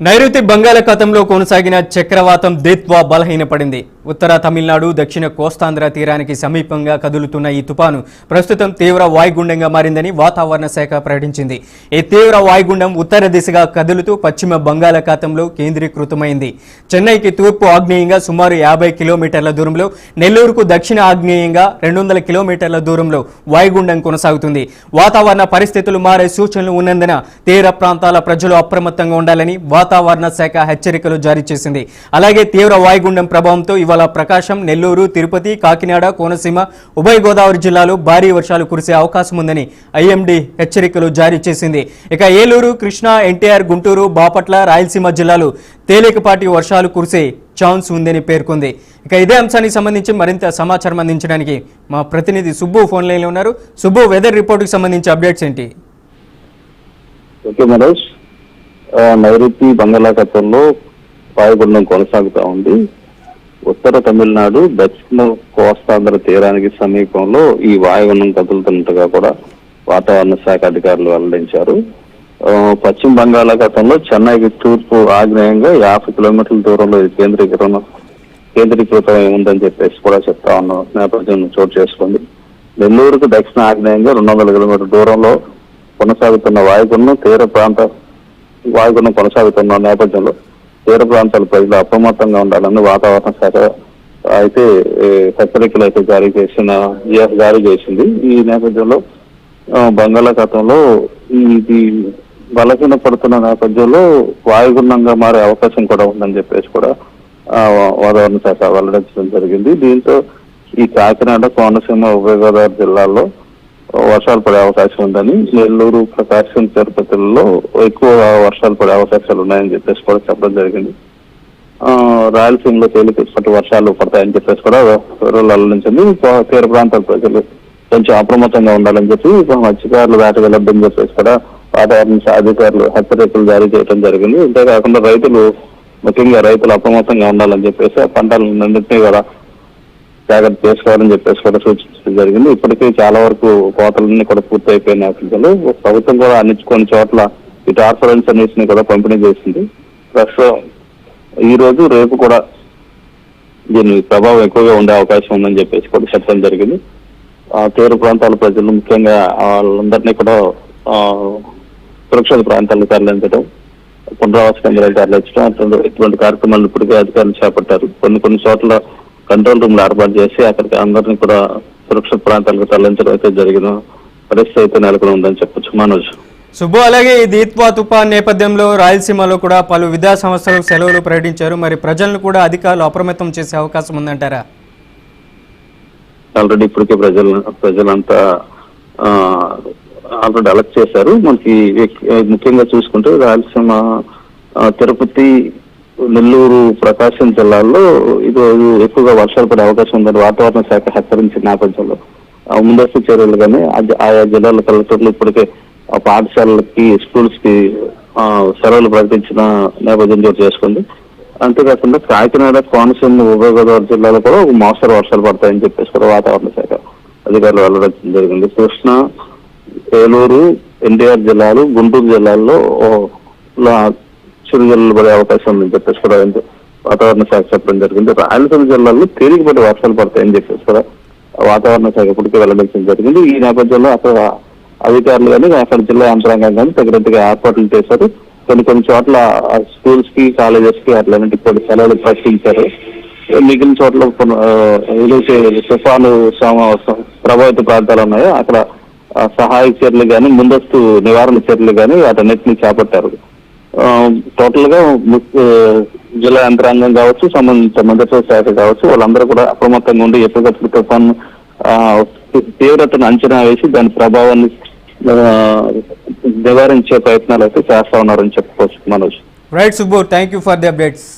నైరుతి బంగాళాఖాతంలో కొనసాగిన చక్రవాతం దేత్వా బలహీనపడింది. ఉత్తర తమిళనాడు, దక్షిణ కోస్తాంధ్ర తీరానికి సమీపంగా కదులుతున్న ఈ తుపాను ప్రస్తుతం తీవ్ర వాయుగుండంగా మారిందని వాతావరణ శాఖ ప్రకటించింది. ఈ తీవ్ర వాయుగుండం ఉత్తర దిశగా కదులుతూ పశ్చిమ బంగాళాఖాతంలో కేంద్రీకృతమైంది. చెన్నైకి తూర్పు ఆగ్నేయంగా సుమారు 50 కిలోమీటర్ల దూరంలో, నెల్లూరుకు దక్షిణ ఆగ్నేయంగా 200 కిలోమీటర్ల దూరంలో వాయుగుండం కొనసాగుతుంది. వాతావరణ పరిస్థితులు మారే సూచనలు ఉన్నందున తీర ప్రాంతాల ప్రజలు అప్రమత్తంగా ఉండాలని వాతావరణ శాఖ హెచ్చరికలు జారీ చేసింది. అలాగే తీవ్ర వాయుగుండం ప్రభావంతో ఇవాళ ప్రకాశం, నెల్లూరు, తిరుపతి, కాకినాడ, కోనసీమ, ఉభయ గోదావరి జిల్లాలో భారీ వర్షాలు కురిసే అవకాశం ఉందని ఐఎండీ హెచ్చరికలు జారీ చేసింది. ఇక ఏలూరు, కృష్ణా, ఎన్టీఆర్, గుంటూరు, బాపట్ల, రాయలసీమ జిల్లాలు తేలికపాటి వర్షాలు కురిసే ఛాన్స్ ఉందని పేర్కొంది. ఇక ఇదే అంశానికి సంబంధించి మరింత సమాచారం అందించడానికి మా ప్రతినిధి సుబ్బు ఫోన్ లైన్లో ఉన్నారు. సుబ్బు, వెదర్ రిపోర్టుకు సంబంధించి అప్డేట్స్ ఏంటి? నైరుతి బంగాళాఖాతంలో వాయుగుండం కొనసాగుతూ ఉంది. ఉత్తర తమిళనాడు, దక్షిణ కోస్తాంధ్ర తీరానికి సమీపంలో ఈ వాయుగుండం కదులుతున్నట్టుగా కూడా వాతావరణ శాఖ అధికారులు వెల్లడించారు. పశ్చిమ బంగాళాఖాతంలో చెన్నైకి తూర్పు ఆగ్నేయంగా 50 కిలోమీటర్ల దూరంలో కేంద్రీకృతం ఉందని చెప్పేసి కూడా చెప్తా ఉన్న నేపథ్యం చోటు చేసుకుంది. నెల్లూరుకు దక్షిణ ఆగ్నేయంగా 200 కిలోమీటర్ల దూరంలో కొనసాగుతున్న వాయుగుండం కొనసాగుతున్న నేపథ్యంలో తీర ప్రాంతాల ప్రజలు అప్రమత్తంగా ఉండాలని వాతావరణ శాఖ అయితే హెచ్చరికలు అయితే జారీ చేసింది. ఈ నేపథ్యంలో బంగాళాఖాతంలో ఇది బలహీనపడుతున్న నేపథ్యంలో వాయుగుండంగా మారే అవకాశం కూడా ఉందని చెప్పేసి కూడా వాతావరణ శాఖ వెల్లడించడం జరిగింది. దీంతో ఈ కాకినాడ, కోనసీమ, ఉభయ గోదావరి జిల్లాల్లో వర్షాలు పడే అవకాశం ఉందని, నెల్లూరు, ప్రకాశం, తిరుపతిలో ఎక్కువ వర్షాలు పడే అవకాశాలు ఉన్నాయని చెప్పేసి కూడా చెప్పడం జరిగింది. రాయలసీమలో తేలికపాటి వర్షాలు పడతాయని చెప్పేసి కూడా వెల్లడించింది. తీర ప్రాంతాల ప్రజలు కొంచెం అప్రమత్తంగా ఉండాలని చెప్పి మత్స్యకారులు వేట వెళ్ళొద్దని చెప్పేసి కూడా వాతావరణ అధికారులు హెచ్చరికలు జారీ చేయడం జరిగింది. అంతేకాకుండా ముఖ్యంగా రైతులు అప్రమత్తంగా ఉండాలని చెప్పేసి ఆ పంటలన్నింటినీ కూడా జాగ్రత్త చేసుకోవాలని చెప్పేసి కూడా సూచించడం జరిగింది. ఇప్పటికీ చాలా వరకు కోతలన్నీ కూడా పూర్తి అయిపోయిన నేపథ్యంలో ప్రభుత్వం కూడా కొన్ని చోట్ల ఈ టార్పరెన్స్ అనేసి కూడా పంపిణీ చేసింది. ప్రస్తుతం ఈ రోజు, రేపు కూడా దీని ప్రభావం ఎక్కువగా ఉండే అవకాశం ఉందని చెప్పేసి కూడా చెప్పడం జరిగింది. తీర ప్రాంతాల ప్రజలు ముఖ్యంగా వాళ్ళందరినీ కూడా సురక్షిత ప్రాంతాలకు తరలించడం, పునరావాస కేంద్రాలు తరలించడం ఇటువంటి కార్యక్రమాలు ఇప్పటికే అధికారులు చేపట్టారు. కొన్ని చోట్ల కంట్రోల్ రూమ్లు ఏర్పాటు చేసి అక్కడికి అందరినీ కూడా సురక్షిత ప్రాంతాలకు తరలించడం అయితే జరిగిన పరిస్థితి అయితే నెలకొని ఉందని చెప్పొచ్చు. మనోజ్. సుబ్బు, అలాగే ఈ దీత్వా తుఫాన్ నేపథ్యంలో రాయలసీమలో కూడా పలు విద్యా సంస్థలు సెలవులు ప్రకటించారు. మరి ప్రజలను కూడా అధికారులు అప్రమత్తం చేసే అవకాశం ఉందంటారా? ఆల్రెడీ ఇప్పటికే ప్రజలంతా ఆల్రెడీ అలర్ట్ చేశారు. మనకి ముఖ్యంగా చూసుకుంటే రాయలసీమ, తిరుపతి, నెల్లూరు, ప్రకాశం జిల్లాల్లో ఈరోజు ఎక్కువగా వర్షాలు పడే అవకాశం ఉందని వాతావరణ శాఖ హెచ్చరించిన నేపథ్యంలో ముందస్తు చర్యలు కానీ ఆయా జిల్లాల కలెక్టర్లు ఇప్పటికే పాఠశాలలకి, స్కూల్స్ కి సెలవులు ప్రకటించిన నేపథ్యం చోటు చేసుకుంది. అంతేకాకుండా కాకినాడ, కోనసీమ, ఉభయ గోదావరి జిల్లాలో కూడా మోస్తరు వర్షాలు పడతాయని చెప్పేసి కూడా వాతావరణ శాఖ అధికారులు వెల్లడించడం జరిగింది. కృష్ణా, ఏలూరు, ఎన్టీఆర్ జిల్లాలు, గుంటూరు జిల్లాల్లో చిరుజల్లు పడే అవకాశం ఉందని చెప్పేసి కూడా వాతావరణ శాఖ చెప్పడం జరిగింది. రాయలసీమ జిల్లాల్లో తేలికపాటి వర్షాలు పడతాయని చెప్పేసి కూడా వాతావరణ శాఖ ఇప్పటికే వెల్లడించడం జరిగింది. ఈ నేపథ్యంలో అక్కడ అధికారులు కానీ అక్కడ జిల్లా యంత్రాంగం కానీ తగినట్టుగా ఏర్పాట్లు చేశారు. కొన్ని చోట్ల స్కూల్స్ కి, కాలేజెస్ కి అట్లన్నింటికి కూడా సెలవులు ప్రకటించారు. మిగిలిన చోట్ల ఏదైతే తుఫాను ప్రభావిత ప్రాంతాలు ఉన్నాయో అక్కడ సహాయక చర్యలు కానీ, ముందస్తు నివారణ చర్యలు కానీ వాటన్నిటిని చేపట్టారు. టోటల్ గా జిల్లా యంత్రాంగం కావచ్చు, సంబంధించిన మంత్రిత్వ శాఖ కావచ్చు, వాళ్ళందరూ కూడా అప్రమత్తంగా ఉండి ఎప్పటికప్పుడు తుఫాను తీవ్రతను అంచనా వేసి దాని ప్రభావాన్ని నివారించే ప్రయత్నాలు అయితే చేస్తా ఉన్నారని చెప్పుకోవచ్చు. Manoj. Right Subbu, thank you for the updates.